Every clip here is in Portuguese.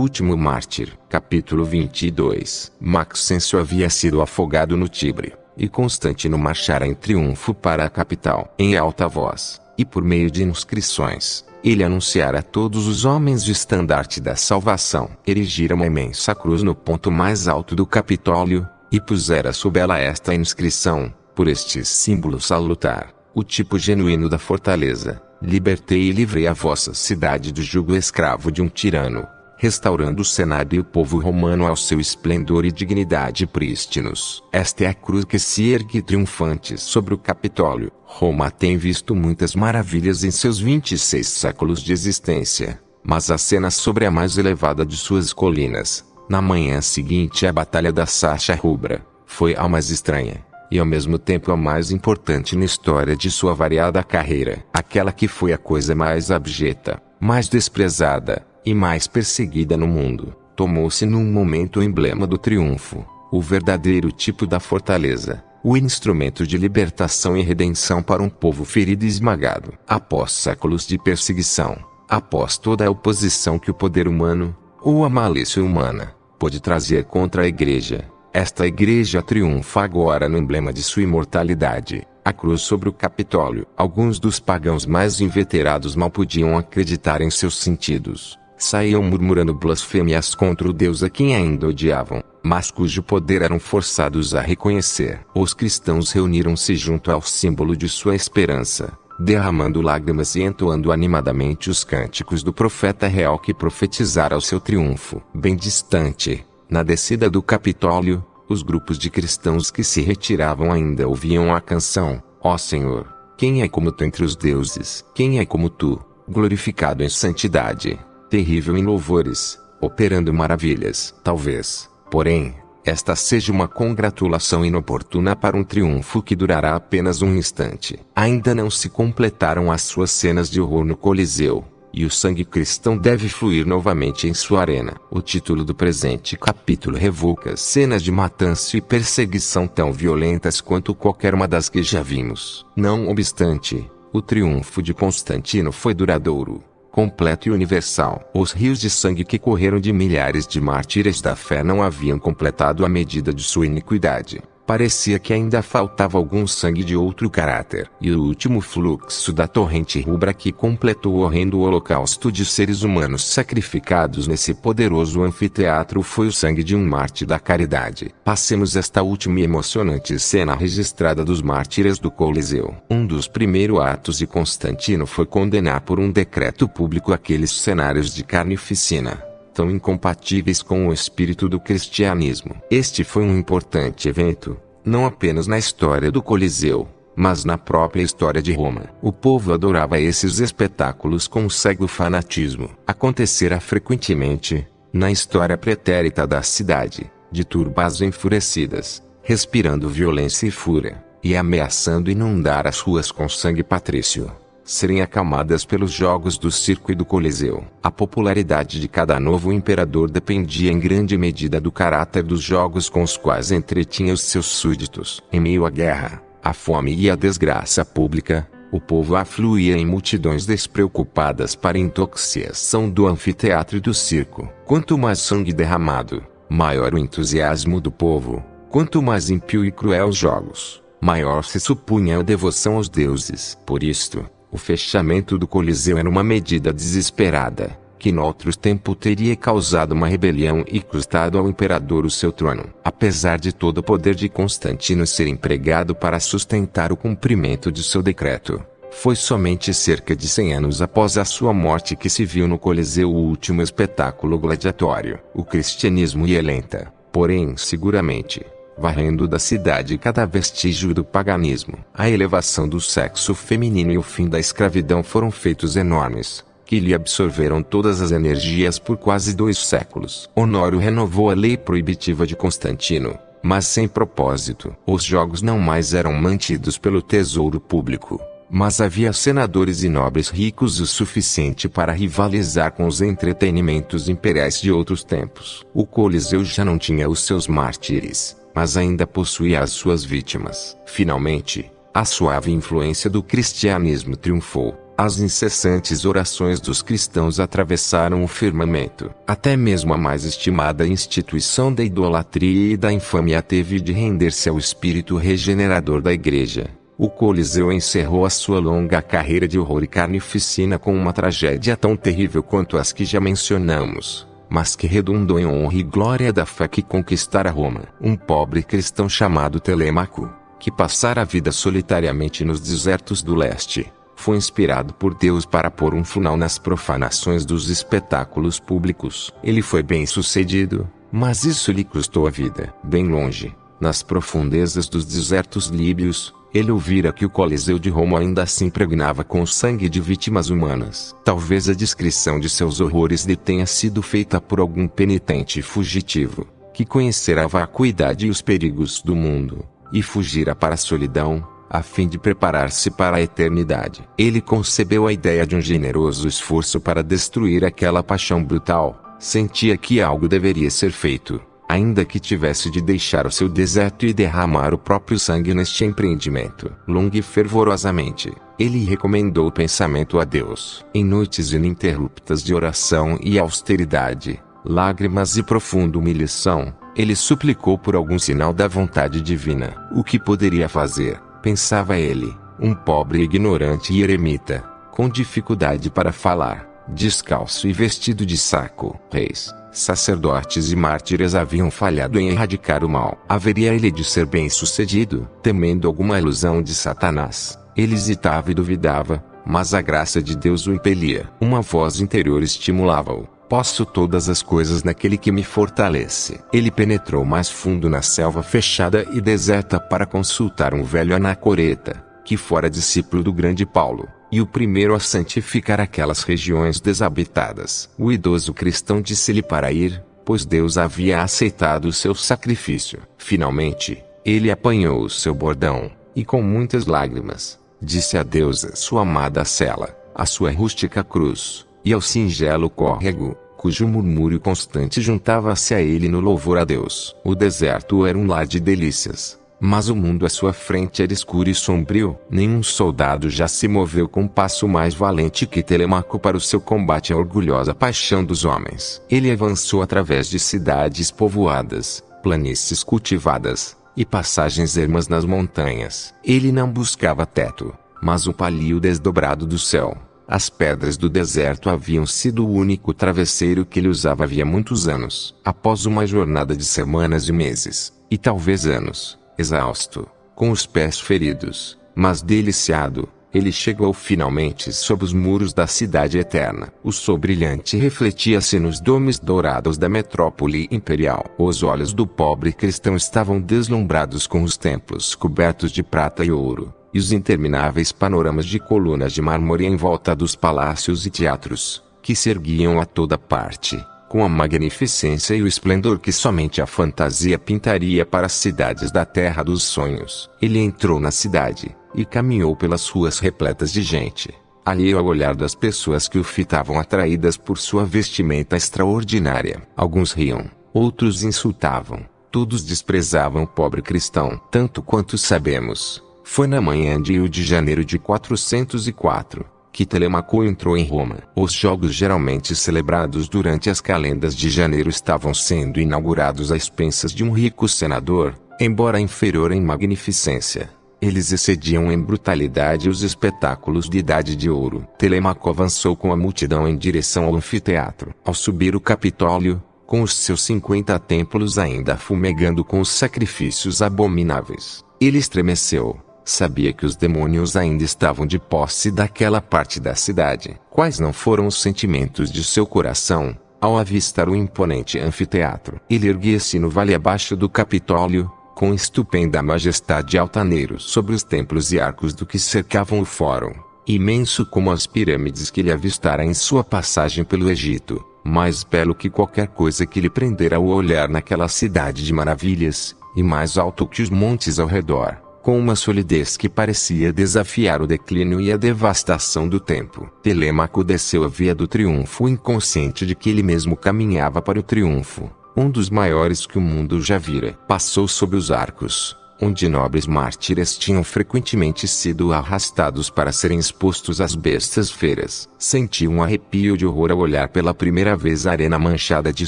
último mártir. Capítulo 22. Maxêncio havia sido afogado no Tibre, e Constantino marchara em triunfo para a capital. Em alta voz, e por meio de inscrições, ele anunciara a todos os homens o estandarte da salvação. Erigira uma imensa cruz no ponto mais alto do Capitólio, e pusera sob ela esta inscrição: por este símbolo salutar, o tipo genuíno da fortaleza, libertei e livrei a vossa cidade do jugo escravo de um tirano, restaurando o Senado e o povo romano ao seu esplendor e dignidade prístinos. Esta é a cruz que se ergue triunfante sobre o Capitólio. Roma tem visto muitas maravilhas em seus 26 séculos de existência, mas acena sobre a mais elevada de suas colinas. Na manhã seguinte à Batalha da Sacha Rubra, foi a mais estranha, e ao mesmo tempo a mais importante na história de sua variada carreira. Aquela que foi a coisa mais abjeta, mais desprezada e mais perseguida no mundo, tomou-se num momento o emblema do triunfo, o verdadeiro tipo da fortaleza, o instrumento de libertação e redenção para um povo ferido e esmagado. Após séculos de perseguição, após toda a oposição que o poder humano, ou a malícia humana, pôde trazer contra a Igreja, esta Igreja triunfa agora no emblema de sua imortalidade, a cruz sobre o Capitólio. Alguns dos pagãos mais inveterados mal podiam acreditar em seus sentidos. Saíam murmurando blasfêmias contra o Deus a quem ainda odiavam, mas cujo poder eram forçados a reconhecer. Os cristãos reuniram-se junto ao símbolo de sua esperança, derramando lágrimas e entoando animadamente os cânticos do profeta real que profetizara o seu triunfo. Bem distante, na descida do Capitólio, os grupos de cristãos que se retiravam ainda ouviam a canção: Ó Senhor, quem é como tu entre os deuses? Quem é como tu, glorificado em santidade, terrível em louvores, operando maravilhas? Talvez, porém, esta seja uma congratulação inoportuna para um triunfo que durará apenas um instante. Ainda não se completaram as suas cenas de horror no Coliseu, e o sangue cristão deve fluir novamente em sua arena. O título do presente capítulo revoca cenas de matança e perseguição tão violentas quanto qualquer uma das que já vimos. Não obstante, o triunfo de Constantino foi duradouro, completo e universal. Os rios de sangue que correram de milhares de mártires da fé não haviam completado a medida de sua iniquidade. Parecia que ainda faltava algum sangue de outro caráter. E o último fluxo da torrente rubra que completou o horrendo holocausto de seres humanos sacrificados nesse poderoso anfiteatro foi o sangue de um mártir da caridade. Passemos esta última e emocionante cena registrada dos mártires do Coliseu. Um dos primeiros atos de Constantino foi condenar por um decreto público aqueles cenários de carnificina, tão incompatíveis com o espírito do cristianismo. Este foi um importante evento, não apenas na história do Coliseu, mas na própria história de Roma. O povo adorava esses espetáculos com cego fanatismo. Acontecera frequentemente, na história pretérita da cidade, de turbas enfurecidas, respirando violência e fúria, e ameaçando inundar as ruas com sangue patrício, serem acalmadas pelos jogos do circo e do Coliseu. A popularidade de cada novo imperador dependia em grande medida do caráter dos jogos com os quais entretinha os seus súditos. Em meio à guerra, à fome e à desgraça pública, o povo afluía em multidões despreocupadas para a intoxicação do anfiteatro e do circo. Quanto mais sangue derramado, maior o entusiasmo do povo. Quanto mais impio e cruel os jogos, maior se supunha a devoção aos deuses. Por isto, o fechamento do Coliseu era uma medida desesperada, que noutros tempos teria causado uma rebelião e custado ao imperador o seu trono. Apesar de todo o poder de Constantino ser empregado para sustentar o cumprimento de seu decreto, foi somente cerca de 100 anos após a sua morte que se viu no Coliseu o último espetáculo gladiatório. O cristianismo ia lenta, porém seguramente, varrendo da cidade cada vestígio do paganismo. A elevação do sexo feminino e o fim da escravidão foram feitos enormes, que lhe absorveram todas as energias por quase 2 séculos. Honório renovou a lei proibitiva de Constantino, mas sem propósito. Os jogos não mais eram mantidos pelo tesouro público, mas havia senadores e nobres ricos o suficiente para rivalizar com os entretenimentos imperiais de outros tempos. O Coliseu já não tinha os seus mártires, mas ainda possuía as suas vítimas. Finalmente, a suave influência do cristianismo triunfou. As incessantes orações dos cristãos atravessaram o firmamento. Até mesmo a mais estimada instituição da idolatria e da infâmia teve de render-se ao espírito regenerador da Igreja. O Coliseu encerrou a sua longa carreira de horror e carnificina com uma tragédia tão terrível quanto as que já mencionamos, mas que redundou em honra e glória da fé que conquistara Roma. Um pobre cristão chamado Telêmaco, que passara a vida solitariamente nos desertos do leste, foi inspirado por Deus para pôr um final nas profanações dos espetáculos públicos. Ele foi bem-sucedido, mas isso lhe custou a vida. Bem longe, nas profundezas dos desertos líbios, ele ouvira que o Coliseu de Roma ainda se impregnava com o sangue de vítimas humanas. Talvez a descrição de seus horrores lhe tenha sido feita por algum penitente fugitivo, que conhecera a vacuidade e os perigos do mundo, e fugira para a solidão, a fim de preparar-se para a eternidade. Ele concebeu a ideia de um generoso esforço para destruir aquela paixão brutal. Sentia que algo deveria ser feito, ainda que tivesse de deixar o seu deserto e derramar o próprio sangue neste empreendimento. Longo e fervorosamente, ele recomendou o pensamento a Deus. Em noites ininterruptas de oração e austeridade, lágrimas e profunda humilhação, ele suplicou por algum sinal da vontade divina. O que poderia fazer, pensava ele, um pobre ignorante e eremita, com dificuldade para falar, descalço e vestido de saco? Reis, sacerdotes e mártires haviam falhado em erradicar o mal. Haveria ele de ser bem-sucedido? Temendo alguma ilusão de Satanás, ele hesitava e duvidava, mas a graça de Deus o impelia. Uma voz interior estimulava-o. Posso todas as coisas naquele que me fortalece. Ele penetrou mais fundo na selva fechada e deserta para consultar um velho anacoreta, que fora discípulo do grande Paulo, e o primeiro a santificar aquelas regiões desabitadas. O idoso cristão disse-lhe para ir, pois Deus havia aceitado o seu sacrifício. Finalmente, ele apanhou o seu bordão, e com muitas lágrimas, disse adeus à sua amada cela, à sua rústica cruz, e ao singelo córrego, cujo murmúrio constante juntava-se a ele no louvor a Deus. O deserto era um lar de delícias, mas o mundo à sua frente era escuro e sombrio. Nenhum soldado já se moveu com passo mais valente que Telêmaco para o seu combate à orgulhosa paixão dos homens. Ele avançou através de cidades povoadas, planícies cultivadas, e passagens ermas nas montanhas. Ele não buscava teto, mas o palio desdobrado do céu. As pedras do deserto haviam sido o único travesseiro que ele usava havia muitos anos. Após uma jornada de semanas e meses, e talvez anos, exausto, com os pés feridos, mas deliciado, ele chegou finalmente sob os muros da cidade eterna. O sol brilhante refletia-se nos domes dourados da metrópole imperial. Os olhos do pobre cristão estavam deslumbrados com os templos cobertos de prata e ouro, e os intermináveis panoramas de colunas de mármore em volta dos palácios e teatros, que se erguiam a toda parte, com a magnificência e o esplendor que somente a fantasia pintaria para as cidades da terra dos sonhos. Ele entrou na cidade, e caminhou pelas ruas repletas de gente, alheio ao olhar das pessoas que o fitavam atraídas por sua vestimenta extraordinária. Alguns riam, outros insultavam, todos desprezavam o pobre cristão. Tanto quanto sabemos, foi na manhã de 1 de janeiro de 404, que Telêmaco entrou em Roma. Os jogos geralmente celebrados durante as calendas de janeiro estavam sendo inaugurados às expensas de um rico senador, embora inferior em magnificência. Eles excediam em brutalidade os espetáculos de Idade de Ouro. Telêmaco avançou com a multidão em direção ao anfiteatro. Ao subir o Capitólio, com os seus 50 templos ainda fumegando com os sacrifícios abomináveis, ele estremeceu. Sabia que os demônios ainda estavam de posse daquela parte da cidade. Quais não foram os sentimentos de seu coração, ao avistar o imponente anfiteatro? Ele erguia-se no vale abaixo do Capitólio, com estupenda majestade altaneiro sobre os templos e arcos do que cercavam o fórum, imenso como as pirâmides que ele avistara em sua passagem pelo Egito, mais belo que qualquer coisa que lhe prendera o olhar naquela cidade de maravilhas, e mais alto que os montes ao redor, com uma solidez que parecia desafiar o declínio e a devastação do tempo. Telêmaco desceu a via do triunfo inconsciente de que ele mesmo caminhava para o triunfo, um dos maiores que o mundo já vira. Passou sob os arcos, onde nobres mártires tinham frequentemente sido arrastados para serem expostos às bestas feras. Senti um arrepio de horror ao olhar pela primeira vez a arena manchada de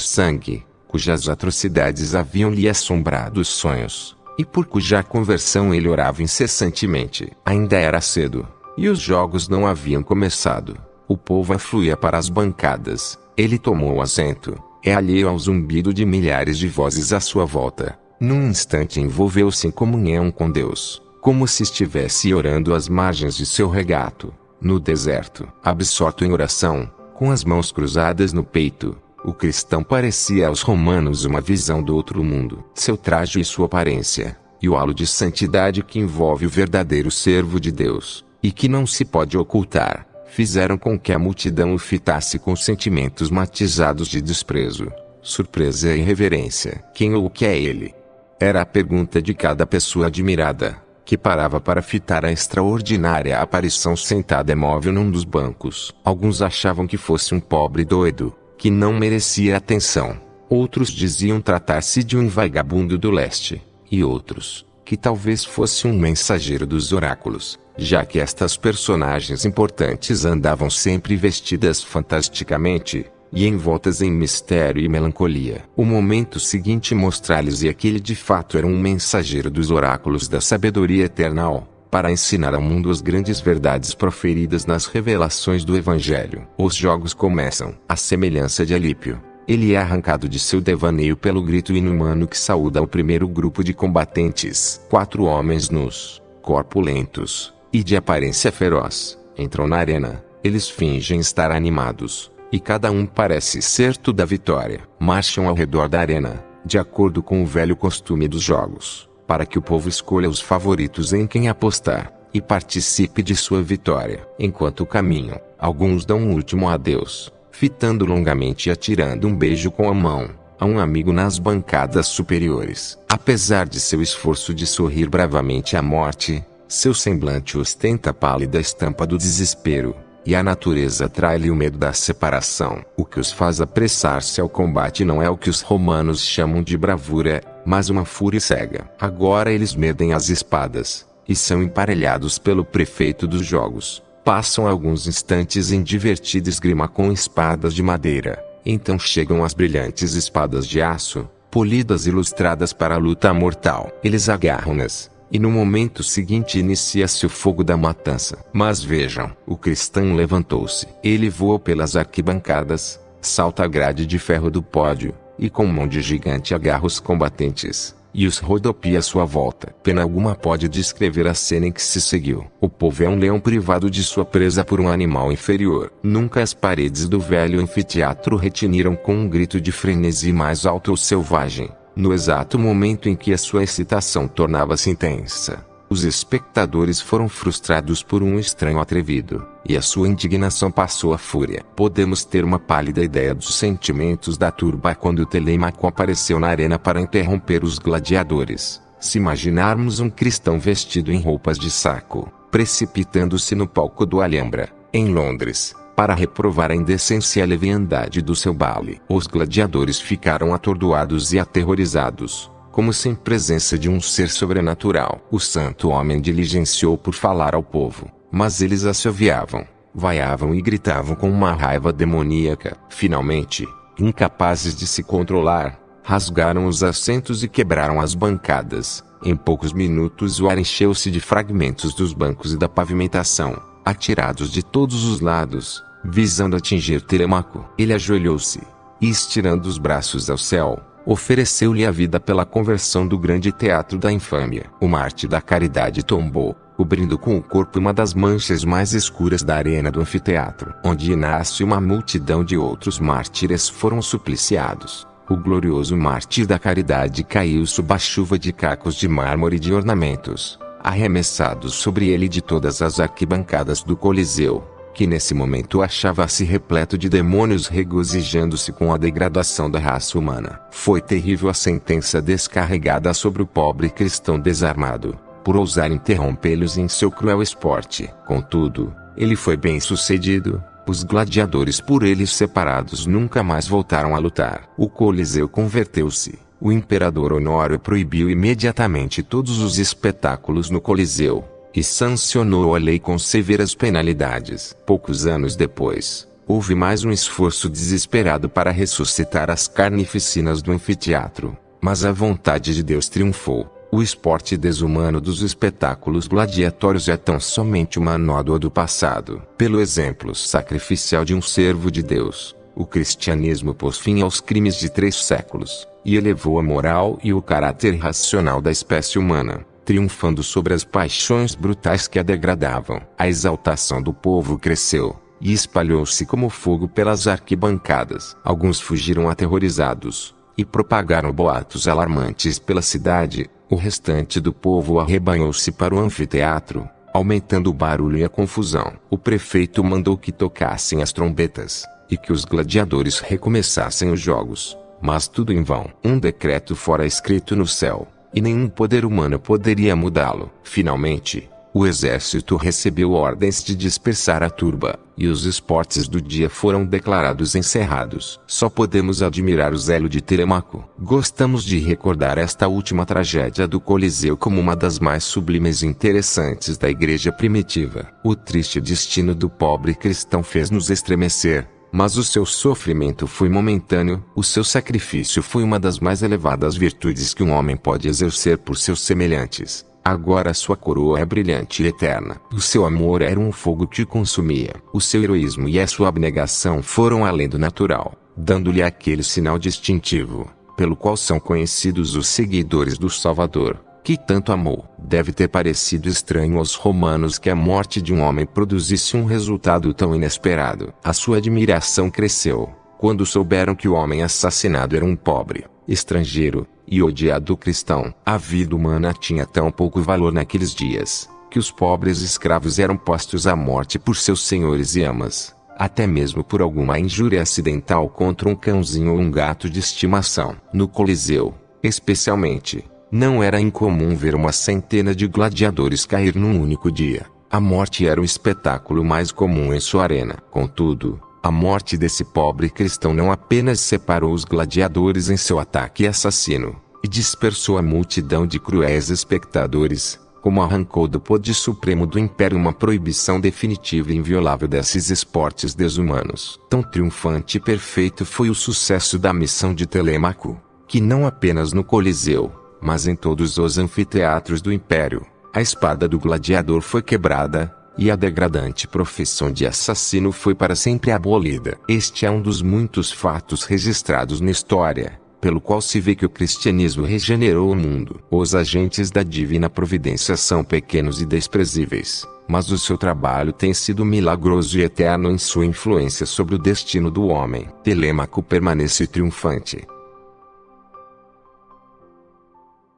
sangue, cujas atrocidades haviam lhe assombrado os sonhos, e por cuja conversão ele orava incessantemente. Ainda era cedo, e os jogos não haviam começado. O povo afluía para as bancadas. Ele tomou assento, alheio ao zumbido de milhares de vozes à sua volta. Num instante envolveu-se em comunhão com Deus, como se estivesse orando às margens de seu regato, no deserto. Absorto em oração, com as mãos cruzadas no peito, o cristão parecia aos romanos uma visão do outro mundo. Seu traje e sua aparência, e o halo de santidade que envolve o verdadeiro servo de Deus, e que não se pode ocultar, fizeram com que a multidão o fitasse com sentimentos matizados de desprezo, surpresa e reverência. Quem ou o que é ele? Era a pergunta de cada pessoa admirada, que parava para fitar a extraordinária aparição sentada imóvel num dos bancos. Alguns achavam que fosse um pobre doido, que não merecia atenção. Outros diziam tratar-se de um vagabundo do leste, e outros, que talvez fosse um mensageiro dos oráculos, já que estas personagens importantes andavam sempre vestidas fantasticamente, e envoltas em mistério e melancolia. O momento seguinte mostrar-lhes-ia que ele de fato era um mensageiro dos oráculos da sabedoria eternal, para ensinar ao mundo as grandes verdades proferidas nas revelações do Evangelho. Os jogos começam. À semelhança de Alípio, ele é arrancado de seu devaneio pelo grito inumano que saúda o primeiro grupo de combatentes. 4 homens nus, corpulentos, e de aparência feroz, entram na arena. Eles fingem estar animados, e cada um parece certo da vitória. Marcham ao redor da arena, de acordo com o velho costume dos jogos, para que o povo escolha os favoritos em quem apostar, e participe de sua vitória. Enquanto caminham, alguns dão um último adeus, fitando longamente e atirando um beijo com a mão a um amigo nas bancadas superiores. Apesar de seu esforço de sorrir bravamente à morte, seu semblante ostenta a pálida estampa do desespero, e a natureza trai-lhe o medo da separação. O que os faz apressar-se ao combate não é o que os romanos chamam de bravura, mas uma fúria cega. Agora eles medem as espadas, e são emparelhados pelo prefeito dos jogos. Passam alguns instantes em divertida esgrima com espadas de madeira. Então chegam as brilhantes espadas de aço, polidas e lustradas para a luta mortal. Eles agarram-nas, e no momento seguinte inicia-se o fogo da matança. Mas vejam, o cristão levantou-se. Ele voa pelas arquibancadas, salta a grade de ferro do pódio, e com mão de gigante agarra os combatentes, e os rodopia à sua volta. Pena alguma pode descrever a cena em que se seguiu. O povo é um leão privado de sua presa por um animal inferior. Nunca as paredes do velho anfiteatro retiniram com um grito de frenesi mais alto ou selvagem. No exato momento em que a sua excitação tornava-se intensa, os espectadores foram frustrados por um estranho atrevido, e a sua indignação passou à fúria. Podemos ter uma pálida ideia dos sentimentos da turba quando Telêmaco apareceu na arena para interromper os gladiadores. Se imaginarmos um cristão vestido em roupas de saco, precipitando-se no palco do Alhambra, em Londres, para reprovar a indecência e a leviandade do seu baile. Os gladiadores ficaram atordoados e aterrorizados, como se em presença de um ser sobrenatural. O santo homem diligenciou por falar ao povo, mas eles assoviavam, vaiavam e gritavam com uma raiva demoníaca. Finalmente, incapazes de se controlar, rasgaram os assentos e quebraram as bancadas. Em poucos minutos o ar encheu-se de fragmentos dos bancos e da pavimentação, atirados de todos os lados, visando atingir Telêmaco. Ele ajoelhou-se, e estirando os braços ao céu, ofereceu-lhe a vida pela conversão do grande teatro da infâmia. O mártir da caridade tombou, cobrindo com o corpo uma das manchas mais escuras da arena do anfiteatro. Onde Inácio e uma multidão de outros mártires foram supliciados. O glorioso mártir da caridade caiu sob a chuva de cacos de mármore e de ornamentos, arremessados sobre ele de todas as arquibancadas do Coliseu, que nesse momento achava-se repleto de demônios regozijando-se com a degradação da raça humana. Foi terrível a sentença descarregada sobre o pobre cristão desarmado, por ousar interrompê-los em seu cruel esporte. Contudo, ele foi bem sucedido. Os gladiadores por eles separados nunca mais voltaram a lutar. O Coliseu converteu-se. O imperador Honório proibiu imediatamente todos os espetáculos no Coliseu, e sancionou a lei com severas penalidades. Poucos anos depois, houve mais um esforço desesperado para ressuscitar as carnificinas do anfiteatro, mas a vontade de Deus triunfou. O esporte desumano dos espetáculos gladiatórios é tão somente uma nódoa do passado. Pelo exemplo sacrificial de um servo de Deus, o cristianismo pôs fim aos crimes de 3 séculos, e elevou a moral e o caráter racional da espécie humana, triunfando sobre as paixões brutais que a degradavam. A exaltação do povo cresceu, e espalhou-se como fogo pelas arquibancadas. Alguns fugiram aterrorizados, e propagaram boatos alarmantes pela cidade. O restante do povo arrebanhou-se para o anfiteatro, aumentando o barulho e a confusão. O prefeito mandou que tocassem as trombetas, e que os gladiadores recomeçassem os jogos, mas tudo em vão. Um decreto fora escrito no céu, e nenhum poder humano poderia mudá-lo. Finalmente, o exército recebeu ordens de dispersar a turba, e os esportes do dia foram declarados encerrados. Só podemos admirar o zelo de Telêmaco. Gostamos de recordar esta última tragédia do Coliseu como uma das mais sublimes e interessantes da igreja primitiva. O triste destino do pobre cristão fez-nos estremecer, mas o seu sofrimento foi momentâneo. O seu sacrifício foi uma das mais elevadas virtudes que um homem pode exercer por seus semelhantes. Agora sua coroa é brilhante e eterna. O seu amor era um fogo que consumia. O seu heroísmo e a sua abnegação foram além do natural, dando-lhe aquele sinal distintivo, pelo qual são conhecidos os seguidores do Salvador, que tanto amou. Deve ter parecido estranho aos romanos que a morte de um homem produzisse um resultado tão inesperado. A sua admiração cresceu quando souberam que o homem assassinado era um pobre, estrangeiro e odiado cristão. A vida humana tinha tão pouco valor naqueles dias, que os pobres escravos eram postos à morte por seus senhores e amas, até mesmo por alguma injúria acidental contra um cãozinho ou um gato de estimação. No Coliseu, especialmente, não era incomum ver uma centena de gladiadores cair num único dia. A morte era o espetáculo mais comum em sua arena. Contudo, a morte desse pobre cristão não apenas separou os gladiadores em seu ataque assassino, e dispersou a multidão de cruéis espectadores, como arrancou do poder supremo do império uma proibição definitiva e inviolável desses esportes desumanos. Tão triunfante e perfeito foi o sucesso da missão de Telêmaco, que não apenas no Coliseu, mas em todos os anfiteatros do império, a espada do gladiador foi quebrada, e a degradante profissão de assassino foi para sempre abolida. Este é um dos muitos fatos registrados na história, pelo qual se vê que o cristianismo regenerou o mundo. Os agentes da divina providência são pequenos e desprezíveis, mas o seu trabalho tem sido milagroso e eterno em sua influência sobre o destino do homem. Telêmaco permanece triunfante,